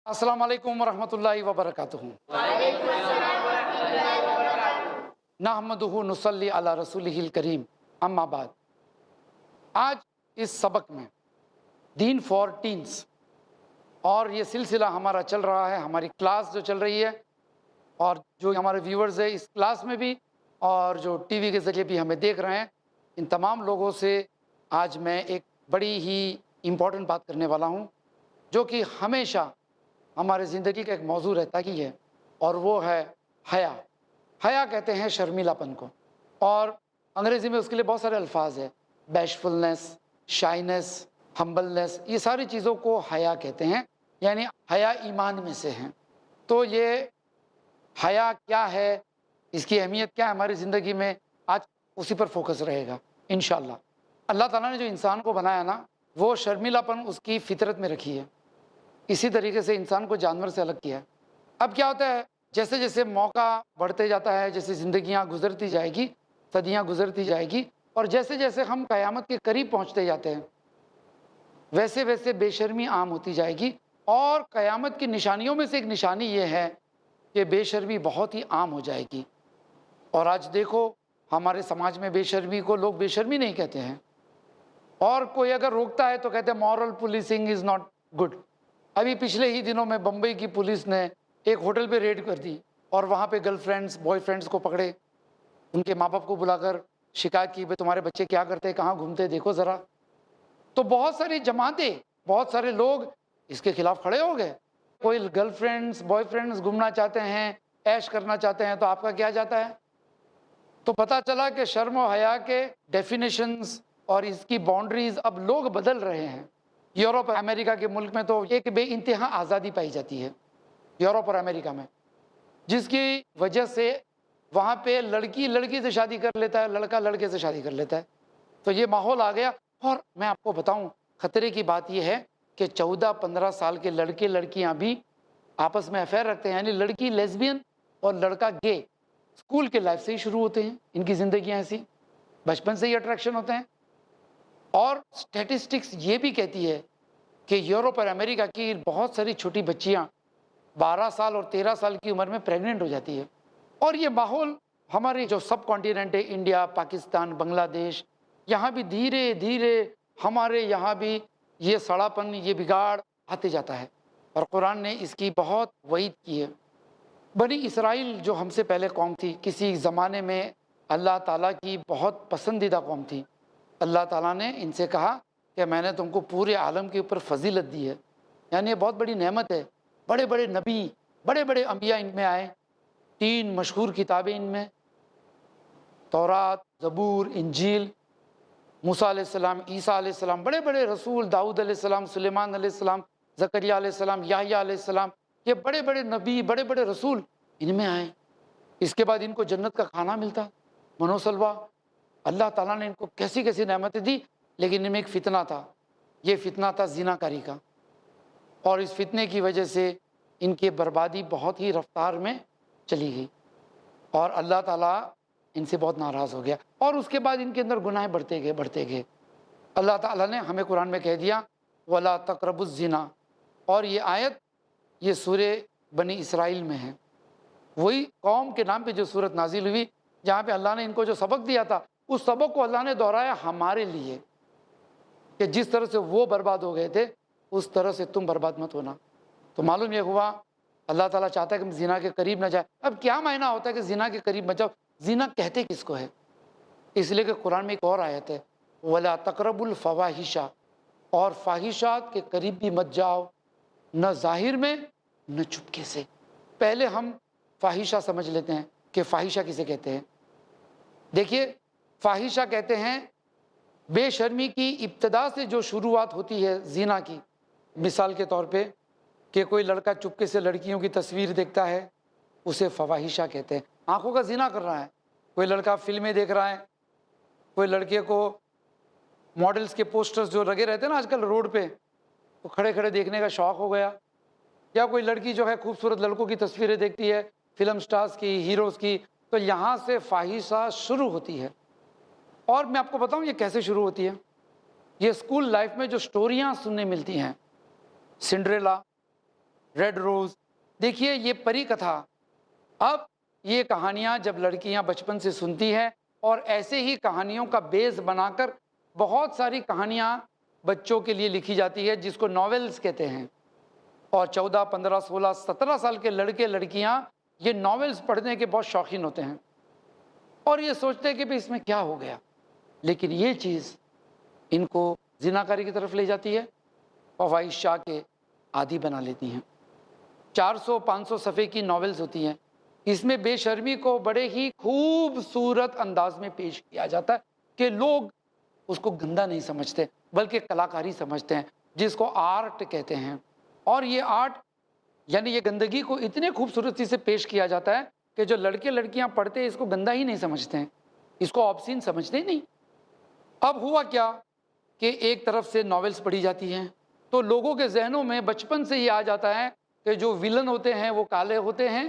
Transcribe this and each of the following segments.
अस्सलाम वालेकुम वरहमतुल्लाहि वबरकातुहू। नहमदुहु नुसल्ली अला रसूलिहिल करीम, अम्मा बाद। आज इस सबक में दीन फॉर टीन्स और ये सिलसिला हमारा चल रहा है, हमारी क्लास जो चल रही है और जो हमारे व्यूअर्स हैं इस क्लास में भी और जो टीवी के ज़रिए भी हमें देख रहे हैं, इन तमाम लोगों से आज मैं एक बड़ी ही इम्पोर्टेंट बात करने वाला हूँ, जो कि हमेशा हमारे ज़िंदगी का एक मौजू रहता ही है, और वो है हया। हया कहते हैं शर्मीलापन को, और अंग्रेज़ी में उसके लिए बहुत सारे अल्फाज है, बैशफुलनेस, शाइनेस, हम्बलनेस, ये सारी चीज़ों को हया कहते हैं। यानी हया ईमान में से हैं। तो ये हया क्या है, इसकी अहमियत क्या है हमारी ज़िंदगी में, आज उसी पर फोकस रहेगा इंशाअल्लाह। अल्लाह ताला ने जो इंसान को बनाया ना, वो शर्मीलापन उसकी फितरत में रखी है। इसी तरीके से इंसान को जानवर से अलग किया है। अब क्या होता है, जैसे जैसे मौका बढ़ते जाता है, जैसे ज़िंदगियाँ गुजरती जाएगी, सदियाँ गुजरती जाएगी, और जैसे जैसे हम क़यामत के करीब पहुँचते जाते हैं, वैसे वैसे बेशर्मी आम होती जाएगी। और क़यामत की निशानियों में से एक निशानी ये है कि बेशर्मी बहुत ही आम हो जाएगी। और आज देखो, हमारे समाज में बेशर्मी को लोग बेशर्मी नहीं कहते हैं, और कोई अगर रोकता है तो कहते हैं moral policing is not good. अभी पिछले ही दिनों में बम्बई की पुलिस ने एक होटल पे रेड कर दी और वहाँ पे गर्लफ्रेंड्स बॉयफ्रेंड्स को पकड़े, उनके माँ बाप को बुलाकर शिकायत की, भाई तुम्हारे बच्चे क्या करते हैं, कहाँ घूमते हैं, देखो ज़रा। तो बहुत सारी जमातें, बहुत सारे लोग इसके खिलाफ खड़े हो गए। कोई गर्लफ्रेंड्स बॉयफ्रेंड्स घूमना चाहते हैं, ऐश करना चाहते हैं, तो आपका क्या जाता है। तो पता चला कि शर्म और हया के डेफिनेशंस और इसकी बाउंड्रीज अब लोग बदल रहे हैं। यूरोप और अमेरिका के मुल्क में तो एक बेइंतहा आज़ादी पाई जाती है, यूरोप और अमेरिका में, जिसकी वजह से वहाँ पे लड़की लड़की से शादी कर लेता है, लड़का लड़के से शादी कर लेता है। तो ये माहौल आ गया। और मैं आपको बताऊं, ख़तरे की बात यह है कि 14-15 साल के लड़के लड़कियां भी आपस में अफेयर रखते हैं। यानी लड़की लेस्बियन और लड़का गे। स्कूल के लाइफ से ही शुरू होते हैं इनकी ज़िंदगियाँ ऐसी, बचपन से ही अट्रैक्शन होते हैं। और स्टैटिस्टिक्स ये भी कहती है कि यूरोप और अमेरिका की बहुत सारी छोटी बच्चियां 12 साल और 13 साल की उम्र में प्रेग्नेंट हो जाती है। और ये माहौल हमारे जो सब कॉन्टिनेंट है, इंडिया, पाकिस्तान, बांग्लादेश, यहाँ भी धीरे धीरे हमारे यहाँ भी ये सड़ापन, ये बिगाड़ आते जाता है। और कुरान ने इसकी बहुत वईद की है। बनी इसराइल जो हमसे पहले कौम थी, किसी ज़माने में अल्लाह ताला की बहुत पसंदीदा कौम थी। अल्लाह ताला ने इनसे कहा कि मैंने तुमको पूरे आलम के ऊपर फजीलत दी है, यानी ये बहुत बड़ी नेमत है। बड़े बड़े नबी, बड़े बड़े अम्बिया इनमें आए। 3 मशहूर किताबें इनमें, तौरात, ज़बूर, इंजील, मूसा अलैहिस्सलाम, ईसा अलैहिस्सलाम, बड़े बड़े रसूल, दाऊद अलैहिस्सलाम, सुलेमान अलैहिस्सलाम, ज़करिया अलैहिस्सलाम, याहया अलैहिस्सलाम, ये बड़े बड़े नबी, बड़े बड़े रसूल इनमें आए। इसके बाद इनको जन्नत का खाना मिलता, मनोसलवा। अल्लाह ताला ने इनको कैसी कैसी नेमतें दी, लेकिन इनमें एक फ़ितना था। ये फ़ितना था ज़िनाकारी का, और इस फितने की वजह से इनकी बर्बादी बहुत ही रफ्तार में चली गई, और अल्लाह ताला इनसे बहुत नाराज़ हो गया। और उसके बाद इनके अंदर गुनाह बढ़ते गए बढ़ते गए। अल्लाह ताला ने हमें कुरान में कह दिया, वला तक़रबुज़्ज़िना। और ये आयत, ये सूरे बनी इसराइल में है, वही कौम के नाम पे जो सूरत नाजिल हुई, जहाँ पे अल्लाह ने इनको जो सबक दिया था, उस सबक को अल्लाह ने दोहराया हमारे लिए, कि जिस तरह से वो बर्बाद हो गए थे उस तरह से तुम बर्बाद मत होना। तो मालूम ये हुआ, अल्लाह ताला चाहता है कि हम ज़िना के करीब ना जाए। अब क्या मायना होता है कि ज़िना के करीब मत जाओ, ज़िना कहते किसको है। इसलिए कि कुरान में एक और आयत है, वला तक़रबुल फ़वाहिशा, और फ़ाहिशात के करीब भी मत जाओ, न ज़ाहिर में न चुपके से। पहले हम फ़ाहिशा समझ लेते हैं कि फ़ाहिशा किसे कहते हैं। देखिए, फ़ाहिशा कहते हैं बेशर्मी की इब्तदा से जो शुरुआत होती है ज़िना की। मिसाल के तौर पे कि कोई लड़का चुपके से लड़कियों की तस्वीर देखता है, उसे फ़वाहिशा कहते हैं। आँखों का ज़िना कर रहा है। कोई लड़का फ़िल्में देख रहा है, कोई लड़के को मॉडल्स के पोस्टर्स जो लगे रहते हैं ना आजकल रोड पे, तो खड़े खड़े देखने का शौक़ हो गया। या कोई लड़की जो है खूबसूरत लड़कों की तस्वीरें देखती है, फ़िल्म स्टार्स की, हीरोज़ की, तो यहाँ से फ़ाहिशा शुरू होती है। और मैं आपको बताऊँ ये कैसे शुरू होती है। ये स्कूल लाइफ में जो स्टोरियाँ सुनने मिलती हैं, सिंड्रेला, रेड रोज़। देखिए ये परी कथा, अब ये कहानियाँ जब लड़कियाँ बचपन से सुनती हैं और ऐसे ही कहानियों का बेस बनाकर बहुत सारी कहानियाँ बच्चों के लिए लिखी जाती है जिसको नॉवेल्स कहते हैं। और 14, 15, 16, 17 साल के लड़के लड़कियाँ ये नॉवेल्स पढ़ने के बहुत शौकीन होते हैं और ये सोचते हैं कि भाई इसमें क्या हो गया, लेकिन ये चीज़ इनको जिनाकारी की तरफ ले जाती है, फवाहिश शाह के आदी बना लेती हैं। 400-500 सफ़े की नॉवेल्स होती हैं, इसमें बेशर्मी को बड़े ही खूबसूरत अंदाज में पेश किया जाता है कि लोग उसको गंदा नहीं समझते बल्कि कलाकारी समझते हैं, जिसको आर्ट कहते हैं। और ये आर्ट यानी ये गंदगी को इतने खूबसूरती से पेश किया जाता है कि जो लड़के लड़कियां पढ़ते हैं इसको गंदा ही नहीं समझते हैं, इसको ऑब्सीन समझते ही नहीं। अब हुआ क्या कि एक तरफ से नॉवेल्स पढ़ी जाती हैं तो लोगों के जहनों में बचपन से ही आ जाता है कि जो विलन होते हैं वो काले होते हैं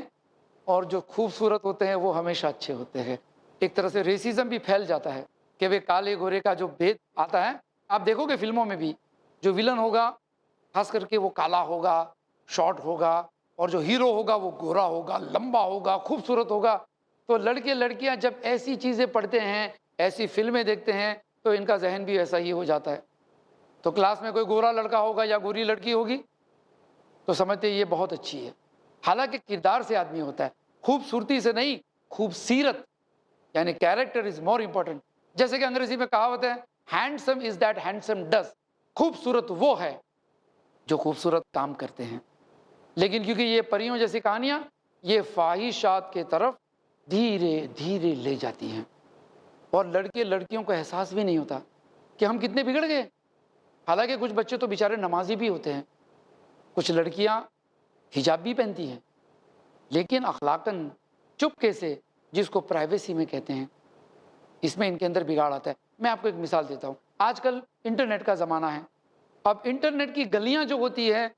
और जो खूबसूरत होते हैं वो हमेशा अच्छे होते हैं। एक तरह से रेसिज्म भी फैल जाता है कि वे काले गोरे का जो भेद आता है, आप देखोगे फिल्मों में भी जो विलन होगा खास करके वो काला होगा, शॉर्ट होगा, और जो हीरो होगा वो गोरा होगा, लंबा होगा, खूबसूरत होगा। तो लड़के लड़कियां जब ऐसी चीज़ें पढ़ते हैं, ऐसी फिल्में देखते हैं तो इनका जहन भी ऐसा ही हो जाता है। तो क्लास में कोई गोरा लड़का होगा या गोरी लड़की होगी तो समझते ये बहुत अच्छी है, हालांकि किरदार से आदमी होता है, खूबसूरती से नहीं, खूबसीरत यानी कैरेक्टर इज मोर इंपॉर्टेंट। जैसे कि अंग्रेजी में कहावत है, handsome is that handsome does, खूबसूरत वो है जो खूबसूरत काम करते हैं। लेकिन क्योंकि ये परियों जैसी कहानियां ये ख्वाहिशात के तरफ धीरे धीरे ले जाती हैं और लड़के लड़कियों को एहसास भी नहीं होता कि हम कितने बिगड़ गए। हालांकि कुछ बच्चे तो बेचारे नमाजी भी होते हैं, कुछ लड़कियां हिजाब भी पहनती हैं, लेकिन अखलाकन चुपके से, जिसको प्राइवेसी में कहते हैं, इसमें इनके अंदर बिगाड़ आता है। मैं आपको एक मिसाल देता हूँ, आजकल इंटरनेट का ज़माना है। अब इंटरनेट की गलियाँ जो होती है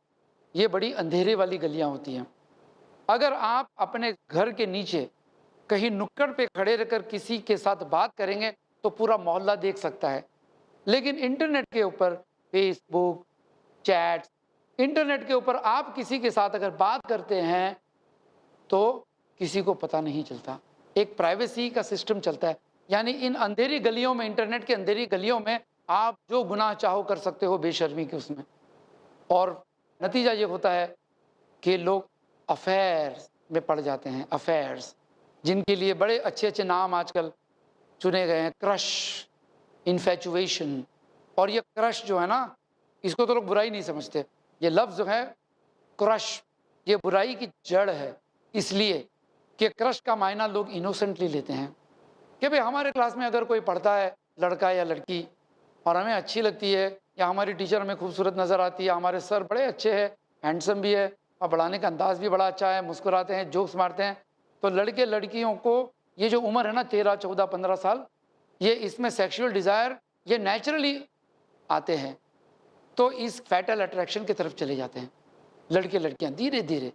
ये बड़ी अंधेरे वाली गलियाँ होती हैं। अगर आप अपने घर के नीचे कहीं नुक्कड़ पे खड़े रहकर किसी के साथ बात करेंगे तो पूरा मोहल्ला देख सकता है, लेकिन इंटरनेट के ऊपर फेसबुक, चैट्स, इंटरनेट के ऊपर आप किसी के साथ अगर बात करते हैं तो किसी को पता नहीं चलता। एक प्राइवेसी का सिस्टम चलता है, यानी इन अंधेरी गलियों में, इंटरनेट के अंधेरी गलियों में आप जो गुनाह चाहो कर सकते हो बेशर्मी के उसमें। और नतीजा ये होता है कि लोग अफेयर्स में पड़ जाते हैं, अफेयर्स जिनके लिए बड़े अच्छे अच्छे नाम आजकल चुने गए हैं, क्रश, इन्फैचुएशन। और ये क्रश जो है ना, इसको तो लोग बुराई नहीं समझते, ये लफ्ज़ जो है क्रश ये बुराई की जड़ है, इसलिए कि क्रश का मायना लोग इनोसेंटली लेते हैं कि भाई हमारे क्लास में अगर कोई पढ़ता है लड़का या लड़की और हमें अच्छी लगती है, या हमारी टीचर हमें खूबसूरत नज़र आती है, हमारे सर बड़े अच्छे हैं, हैंडसम भी है और पढ़ाने का अंदाज़ भी बड़ा अच्छा है, मुस्कुराते हैं, जोक्स मारते हैं, तो लड़के लड़कियों को ये जो उम्र है ना 13, 14, 15 साल, ये इसमें सेक्सुअल डिज़ायर ये नेचुरली आते हैं, तो इस फैटल अट्रैक्शन की तरफ चले जाते हैं लड़के लड़कियां धीरे धीरे।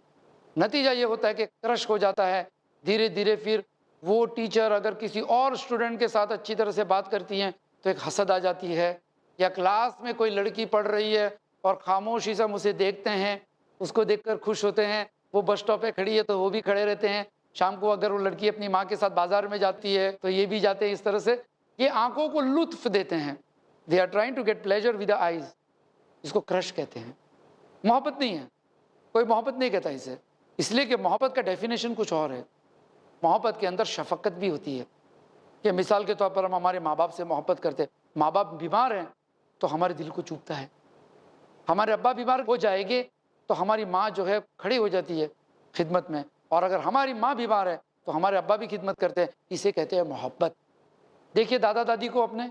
नतीजा ये होता है कि क्रश हो जाता है धीरे धीरे। फिर वो टीचर अगर किसी और स्टूडेंट के साथ अच्छी तरह से बात करती हैं तो एक हसद आ जाती है, या क्लास में कोई लड़की पढ़ रही है और खामोशी से हम उसे देखते हैं, उसको देखकर खुश होते हैं, वो बस स्टॉप पे खड़ी है तो वो भी खड़े रहते हैं, शाम को अगर वो लड़की अपनी माँ के साथ बाजार में जाती है तो ये भी जाते हैं। इस तरह से ये आंखों को लुत्फ देते हैं, they are trying to get pleasure with the eyes, इसको क्रश कहते हैं। मोहब्बत नहीं है, कोई मोहब्बत नहीं कहता इसे, इसलिए कि मोहब्बत का डेफिनेशन कुछ और है। मोहब्बत के अंदर शफकत भी होती है कि मिसाल के तौर पर हम हमारे माँ बाप से मोहब्बत करते हैं, माँ बाप बीमार हैं तो हमारे दिल को चुभता है, हमारे अब्बा बीमार हो जाएंगे तो हमारी माँ जो है खड़ी हो जाती है खिदमत में, और अगर हमारी माँ बीमार है तो हमारे अब्बा भी खिदमत करते हैं, इसे कहते हैं मोहब्बत। देखिए दादा दादी को अपने,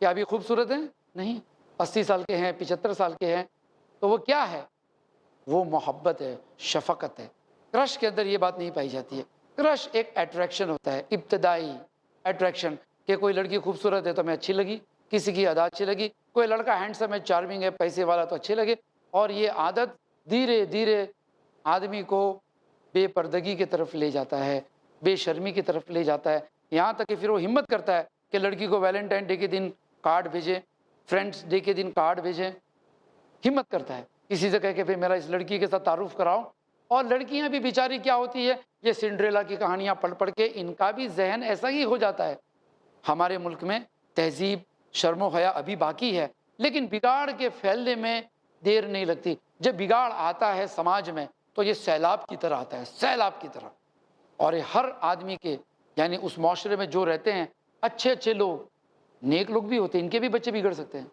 क्या अभी खूबसूरत हैं? नहीं, 80 साल के हैं, 75 साल के हैं, तो वो क्या है? वो मोहब्बत है, शफकत है। क्रश के अंदर ये बात नहीं पाई जाती है। क्रश एक अट्रैक्शन होता है, इब्तदाई अट्रैक्शन, कि कोई लड़की खूबसूरत है तो हमें अच्छी लगी, किसी की अदा अच्छी लगी, कोई लड़का हैंडसम है, चार्मिंग है, पैसे वाला तो अच्छे लगे, और ये आदत धीरे धीरे आदमी को बेपर्दगी की तरफ ले जाता है, बेशर्मी की तरफ ले जाता है, यहाँ तक कि फिर वो हिम्मत करता है कि लड़की को वैलेंटाइन डे के दिन कार्ड भेजें, फ्रेंड्स डे के दिन कार्ड भेजें, हिम्मत करता है। کسی سے کہہ کے پھر میرا اس لڑکی کے ساتھ تعارف کراؤ. اور لڑکیاں بھی بیچاری کیا ہوتی ہے, یہ سنڈریلا کی کہانیاں پڑھ پڑھ کے ان کا بھی ذہن ایسا ہی ہو جاتا ہے. ہمارے ملک میں تہذیب شرم و حیا ابھی باقی ہے, لیکن بگاڑ کے پھیلنے میں دیر نہیں لگتی. جب بگاڑ آتا ہے سماج میں تو یہ سیلاب کی طرح آتا ہے, سیلاب کی طرح. اور یہ ہر آدمی کے, یعنی اس معاشرے میں جو رہتے ہیں اچھے اچھے لوگ, نیک لوگ بھی ہوتے ہیں, ان کے بھی بچے بگڑ سکتے ہیں.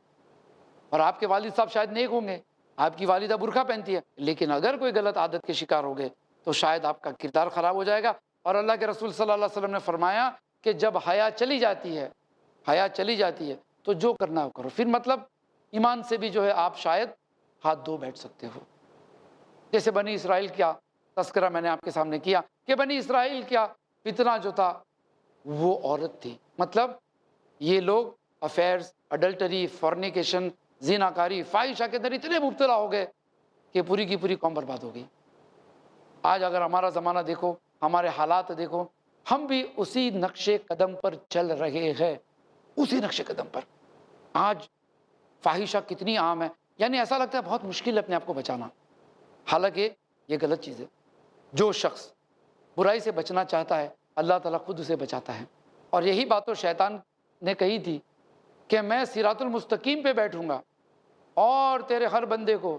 اور آپ کے والد صاحب شاید نیک ہوں گے, آپ کی والدہ برقع پہنتی ہے, لیکن اگر کوئی غلط عادت کے شکار ہو گئے تو شاید آپ کا کردار خراب ہو جائے گا. اور اللہ کے رسول صلی اللہ علیہ وسلم نے فرمایا کہ جب حیا چلی جاتی ہے, حیا چلی جاتی ہے تو جو کرنا ہو کرو. پھر مطلب ایمان سے بھی جو ہے آپ شاید ہاتھ دھو بیٹھ سکتے ہو. جیسے بنی اسرائیل کا تذکرہ میں نے آپ کے سامنے کیا کہ بنی اسرائیل کا فتنہ جو تھا وہ عورت تھی. مطلب یہ لوگ افیئرز, اڈلٹری, فورنیکیشن, زیناکاری, فاحشہ کے اندر اتنے مبتلا ہو گئے کہ پوری کی پوری قوم برباد ہو گئی. آج اگر ہمارا زمانہ دیکھو, ہمارے حالات دیکھو, ہم بھی اسی نقش قدم پر چل رہے ہیں, اسی نقش قدم پر. آج فاحشہ کتنی عام ہے, یعنی ایسا لگتا ہے بہت مشکل ہے اپنے آپ کو بچانا, حالانکہ یہ غلط چیز ہے. جو شخص برائی سے بچنا چاہتا ہے اللہ تعالیٰ خود اسے بچاتا ہے. اور یہی بات تو شیطان نے کہی تھی کہ میں صراط المستقیم پہ بیٹھوں گا اور تیرے ہر بندے کو,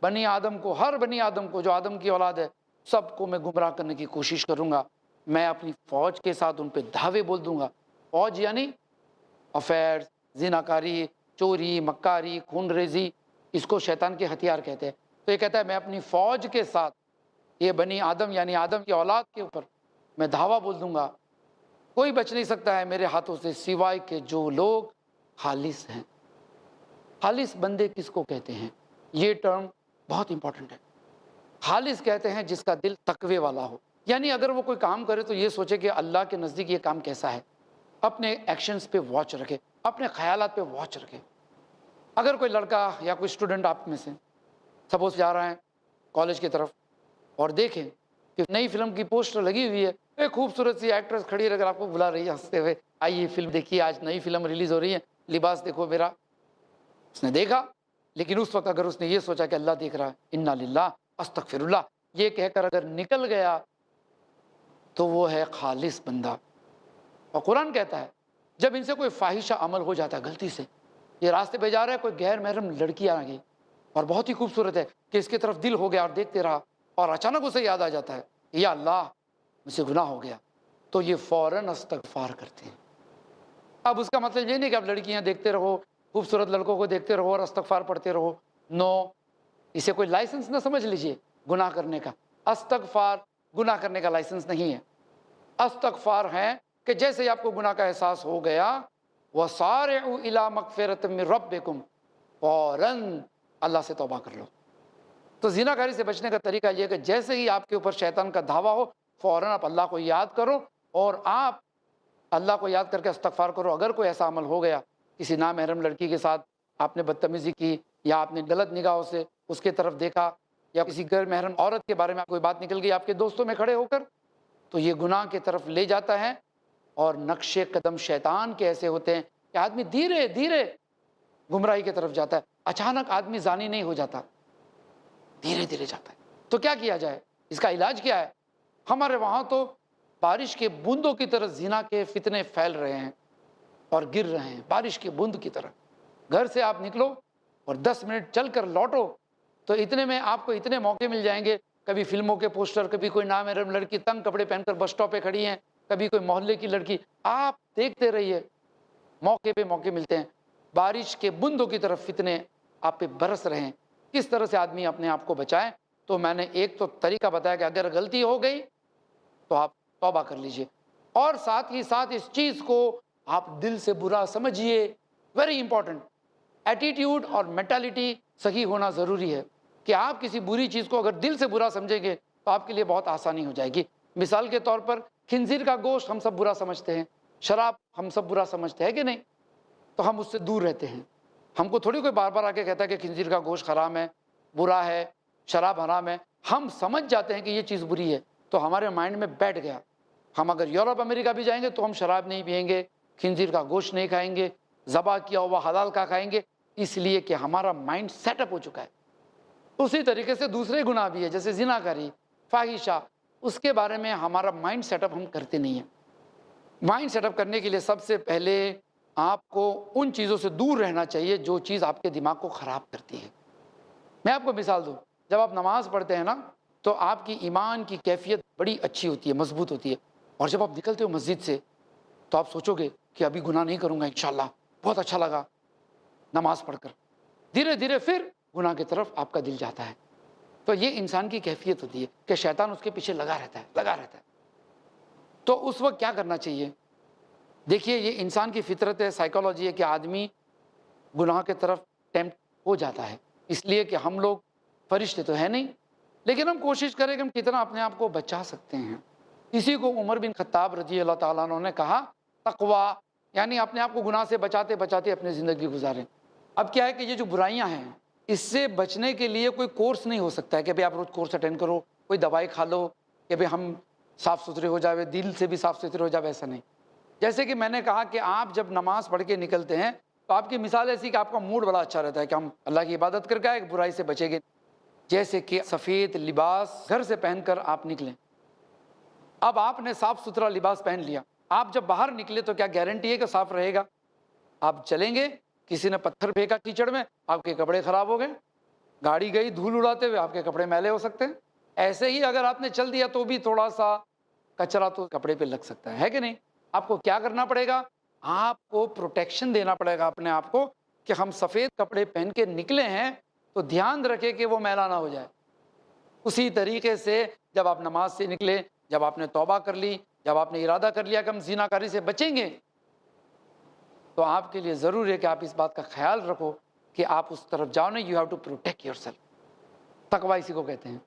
بنی آدم کو, ہر بنی آدم کو جو آدم کی اولاد ہے سب کو میں گمراہ کرنے کی کوشش کروں گا. میں اپنی فوج کے ساتھ ان پہ دھاوے بول دوں گا. فوج یعنی افیئرز, زناکاری, چوری, مکاری, خون ریزی, اس کو شیطان کے ہتھیار کہتے ہیں. تو یہ کہتا ہے میں اپنی فوج کے ساتھ یہ بنی آدم یعنی آدم کی اولاد کے اوپر میں دھاوا بول دوں گا. کوئی بچ نہیں سکتا ہے میرے ہاتھوں سے سوائے کہ جو لوگ خالص ہیں. خالص بندے کس کو کہتے ہیں, یہ ٹرم بہت امپورٹنٹ ہے. خالص کہتے ہیں جس کا دل تقوی والا ہو, یعنی اگر وہ کوئی کام کرے تو یہ سوچے کہ اللہ کے نزدیک یہ کام کیسا ہے, اپنے ایکشنز پہ واچ رکھے, اپنے خیالات پہ واچ رکھے. اگر کوئی لڑکا یا کوئی اسٹوڈنٹ آپ میں سے سپوز جا رہا ہے کالج کی طرف اور دیکھیں کہ نئی فلم کی پوسٹر لگی ہوئی ہے, ایک خوبصورت سی ایکٹریس کھڑی رہ کر آپ کو بلا رہی ہے ہنستے ہوئے, آئیے فلم دیکھیے, آج نئی فلم ریلیز ہو رہی ہے, لباس دیکھو میرا. اس نے دیکھا, لیکن اس وقت اگر اس نے یہ سوچا کہ اللہ دیکھ رہا ہے, انا للہ استغفر اللہ, یہ کہہ کر اگر نکل گیا تو وہ ہے خالص بندہ. اور قرآن کہتا ہے جب ان سے کوئی فاحشہ عمل ہو جاتا ہے غلطی سے, یہ راستے پہ جا رہا ہے, کوئی غیر محرم لڑکی آ گئی اور بہت ہی خوبصورت ہے کہ اس کی طرف دل ہو گیا اور دیکھتے رہا, اور اچانک اسے یاد آ جاتا ہے یا اللہ مجھ سے گناہ ہو گیا, تو یہ فوراً استغفار کرتے ہیں. اب اس کا مطلب یہ نہیں کہ آپ لڑکیاں دیکھتے رہو, خوبصورت لڑکوں کو دیکھتے رہو اور استغفار پڑھتے رہو. نو, اسے کوئی لائسنس نہ سمجھ لیجئے گناہ کرنے کا. استغفار گناہ کرنے کا لائسنس نہیں ہے. استغفار ہے کہ جیسے ہی آپ کو گناہ کا احساس ہو گیا, وَسَارِعُوا إِلَىٰ مَغْفِرَةٍ مِّن رَبِّكُمْ, فوراً اللہ سے توبہ کر لو. تو زناکاری سے بچنے کا طریقہ یہ ہے کہ جیسے ہی آپ کے اوپر شیطان کا دھاوا ہو فوراً آپ اللہ کو یاد کرو اور آپ اللہ کو یاد کر کے استغفار کرو. اگر کوئی ایسا عمل ہو گیا, کسی نامحرم لڑکی کے ساتھ آپ نے بدتمیزی کی, یا آپ نے غلط نگاہوں سے اس کی طرف دیکھا, یا کسی غیر محرم عورت کے بارے میں کوئی بات نکل گئی آپ کے دوستوں میں کھڑے ہو کر, تو یہ گناہ کی طرف لے جاتا ہے. اور نقش قدم شیطان کے ایسے ہوتے ہیں کہ آدمی دھیرے دھیرے گمراہی کی طرف جاتا ہے. اچانک آدمی زانی نہیں ہو جاتا, دھیرے دھیرے جاتا ہے. تو کیا کیا جائے, اس کا علاج کیا ہے؟ ہمارے وہاں تو بارش کے بوندوں کی طرح زنا کے فتنے پھیل رہے ہیں اور گر رہے ہیں, بارش کے بوند کی طرح. گھر سے آپ نکلو اور 10 منٹ چل کر لوٹو تو اتنے میں آپ کو اتنے موقع مل جائیں گے, کبھی فلموں کے پوسٹر, کبھی کوئی نامحرم لڑکی تنگ کپڑے پہن کر بس اسٹاپ پہ کھڑی ہیں, کبھی کوئی محلے کی لڑکی. آپ دیکھتے رہیے, موقع پہ موقع ملتے ہیں. بارش کے بوندوں کی طرف فتنے آپ پہ برس رہے ہیں. کس طرح سے آدمی اپنے آپ کو بچائے؟ تو میں نے ایک تو طریقہ بتایا کہ اگر غلطی ہو گئی تو آپ توبہ کر لیجئے, اور ساتھ ہی ساتھ اس چیز کو آپ دل سے برا سمجھیے. ویری امپورٹنٹ, ایٹیٹیوڈ اور مینٹالٹی صحیح ہونا ضروری ہے کہ آپ کسی بری چیز کو اگر دل سے برا سمجھیں گے تو آپ کے لیے بہت آسانی ہو جائے گی. مثال کے طور پر خنزیر کا گوشت ہم سب برا سمجھتے ہیں, شراب ہم سب برا سمجھتے ہیں کہ نہیں, تو ہم اس سے دور رہتے ہیں. ہم کو تھوڑی کوئی بار بار آ کے کہتا ہے کہ خنزیر کا گوشت حرام ہے, برا ہے, شراب حرام ہے. ہم سمجھ جاتے ہیں کہ یہ چیز بری ہے تو ہمارے مائنڈ میں بیٹھ گیا. ہم اگر یورپ امریکہ بھی جائیں گے تو ہم شراب نہیں پئیں گے, خنزیر کا گوشت نہیں کھائیں گے, ذبح کیا ہوا حلال کا کھائیں گے, اس لیے کہ ہمارا مائنڈ سیٹ اپ ہو چکا ہے. उसी तरीके से दूसरे गुनाह भी है, जैसे जिनाकारी, फाहिशा, उसके बारे में हमारा माइंड सेटअप हम करते नहीं हैं। माइंड सेटअप करने के लिए सबसे पहले आपको उन चीज़ों से दूर रहना चाहिए जो चीज़ आपके दिमाग को ख़राब करती है। मैं आपको मिसाल दूँ, जब आप नमाज़ पढ़ते हैं ना, तो आपकी ईमान की कैफियत बड़ी अच्छी होती है, मजबूत होती है। और जब आप निकलते हो मस्जिद से, तो आप सोचोगे कि अभी गुनाह नहीं करूँगा इंशाअल्लाह, बहुत अच्छा लगा नमाज़ पढ़कर। धीरे धीरे फिर गुनाह की तरफ आपका दिल जाता है। तो ये इंसान की कैफियत होती है कि शैतान उसके पीछे लगा रहता है। तो उस वक्त क्या करना चाहिए? देखिए, ये इंसान की फितरत है, साइकोलॉजी है कि आदमी गुनाह की तरफ टेम्प्ट हो जाता है, इसलिए कि हम लोग फरिश्ते तो है नहीं, लेकिन हम कोशिश करें कि हम कितना अपने आप को बचा सकते हैं। इसी को उमर बिन खत्ताब रजी अल्लाह ताला अन्हु ने कहा तकवा, यानी अपने आप को गुनाह से बचाते बचाते अपनी ज़िंदगी गुजारें। अब क्या है कि ये जो बुराइयां हैं, इससे बचने के लिए कोई कोर्स नहीं हो सकता है कि भाई आप रोज़ कोर्स अटेंड करो, कोई दवाई खा लो कि भाई हम साफ़ सुथरे हो जाए, दिल से भी साफ़ सुथरे हो जाए, ऐसा नहीं। जैसे कि मैंने कहा कि आप जब नमाज़ पढ़ के निकलते हैं तो आपकी मिसाल ऐसी कि आपका मूड बड़ा अच्छा रहता है कि हम अल्लाह की इबादत करके आए, बुराई से बचेंगे। जैसे कि सफ़ेद लिबास घर से पहनकर आप निकलें। अब आपने साफ़ सुथरा लिबास पहन लिया, आप जब बाहर निकले तो क्या गारंटी है कि साफ़ रहेगा? आप चलेंगे, किसी ने पत्थर फेंका कीचड़ में, आपके कपड़े ख़राब हो गए, गाड़ी गई धूल उड़ाते हुए, आपके कपड़े मैले हो सकते हैं। ऐसे ही अगर आपने चल दिया तो भी थोड़ा सा कचरा तो कपड़े पे लग सकता है कि नहीं? आपको क्या करना पड़ेगा? आपको प्रोटेक्शन देना पड़ेगा अपने आप को कि हम सफ़ेद कपड़े पहन के निकले हैं तो ध्यान रखें कि वो मैला ना हो जाए। उसी तरीके से जब आप नमाज से निकले, जब आपने तौबा कर ली, जब आपने इरादा कर लिया कि हम ज़िनाकारी से बचेंगे, तो आपके लिए ज़रूरी है कि आप इस बात का ख्याल रखो कि आप उस तरफ जाओ नहीं। You have to protect yourself. तकवा इसी को कहते हैं।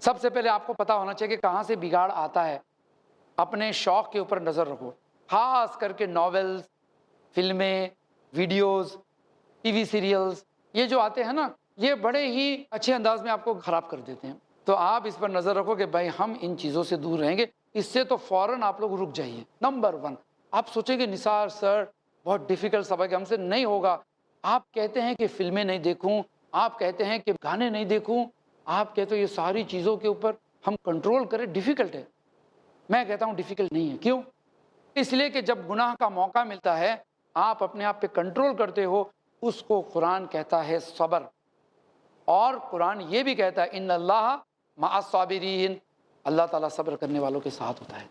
सबसे पहले आपको पता होना चाहिए कि कहाँ से बिगाड़ आता है। अपने शौक़ के ऊपर नज़र रखो, ख़ास करके नॉवेल्स, फिल्में, वीडियोज़, टीवी सीरियल्स, ये जो आते हैं ना, ये बड़े ही अच्छे अंदाज में आपको ख़राब कर देते हैं। तो आप इस पर नज़र रखो कि भाई हम इन चीज़ों से दूर रहेंगे। इससे तो फ़ौरन आप लोग रुक जाइए। नंबर 1, आप सोचेंगे निसार सर बहुत डिफ़िकल्ट सबक है, हमसे नहीं होगा। आप कहते हैं कि फ़िल्में नहीं देखूँ, आप कहते हैं कि गाने नहीं देखूँ, आप कहते हो ये सारी चीज़ों के ऊपर हम कंट्रोल करें, डिफ़िकल्ट है। मैं कहता हूँ डिफ़िकल्ट नहीं है। क्यों? इसलिए कि जब गुनाह का मौका मिलता है, आप अपने आप पे कंट्रोल करते हो, उसको कुरान कहता है सब्र। और कुरान ये भी कहता है इन्नल्लाह मअस-साबिरीन, अल्लाह ताला सब्र करने वालों के साथ होता है।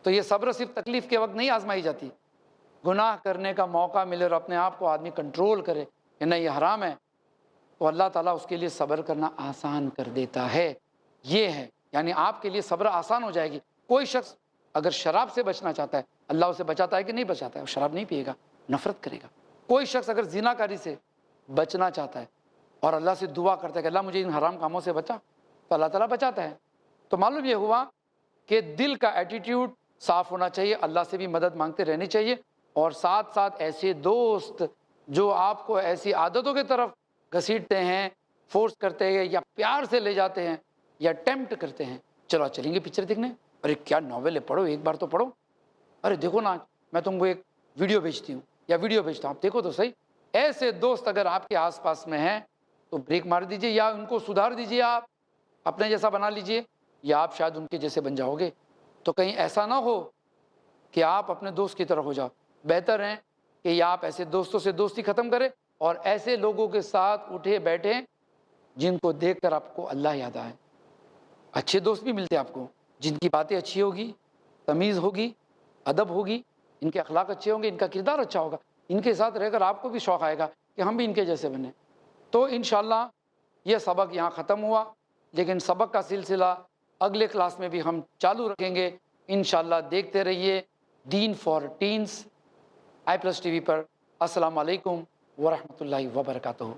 तो ये सब्र सिर्फ तकलीफ़ के वक्त नहीं आजमाई जाती। गुनाह करने का मौका मिले और अपने आप को आदमी कंट्रोल करे कि नहीं ये हराम है, तो अल्लाह ताला उसके लिए सब्र करना आसान कर देता है। ये है, यानी आपके लिए सब्र आसान हो जाएगी। कोई शख्स अगर शराब से बचना चाहता है, अल्लाह उसे बचाता है कि नहीं बचाता है? वो शराब नहीं पिएगा, नफ़रत करेगा। कोई शख्स अगर ज़िनाकारी से बचना चाहता है और अल्लाह से दुआ करता है कि अल्लाह मुझे इन हराम कामों से बचा, तो अल्लाह ताला बचाता है। तो मालूम ये हुआ कि दिल का एटीट्यूड साफ़ होना चाहिए, अल्लाह से भी मदद मांगते रहनी चाहिए, और साथ साथ ऐसे दोस्त जो आपको ऐसी आदतों की तरफ घसीटते हैं, फोर्स करते हैं, या प्यार से ले जाते हैं, या टेम्प्ट करते हैं, चलो चलेंगे पिक्चर देखने, अरे क्या नॉवेल है, पढ़ो, एक बार तो पढ़ो, अरे देखो ना मैं तुमको एक वीडियो भेजती हूँ या वीडियो भेजता हूँ, आप देखो तो सही। ऐसे दोस्त अगर आपके आसपास में हैं तो ब्रेक मार दीजिए, या उनको सुधार दीजिए, आप अपने जैसा बना लीजिए, या आप शायद उनके जैसे बन जाओगे। तो कहीं ऐसा ना हो कि आप अपने दोस्त की तरह हो जाओ। बेहतर है कि या आप ऐसे दोस्तों से दोस्ती ख़त्म करें और ऐसे लोगों के साथ उठे बैठें जिनको देखकर आपको अल्लाह याद आए। अच्छे दोस्त भी मिलते हैं आपको, जिनकी बातें अच्छी होगी, तमीज़ होगी, अदब होगी, इनके अखलाक अच्छे होंगे, इनका किरदार अच्छा होगा, इनके साथ रहकर आपको भी शौक़ आएगा कि हम भी इनके जैसे बने। तो इंशाअल्लाह ये सबक यहाँ ख़त्म हुआ, लेकिन सबक का सिलसिला अगले क्लास में भी हम चालू रखेंगे इंशाअल्लाह। देखते रहिए दीन फॉर टीन्स i+ TV पर। अस्सलाम वालेकुम व रहमतुल्लाहि व बरकातुहू।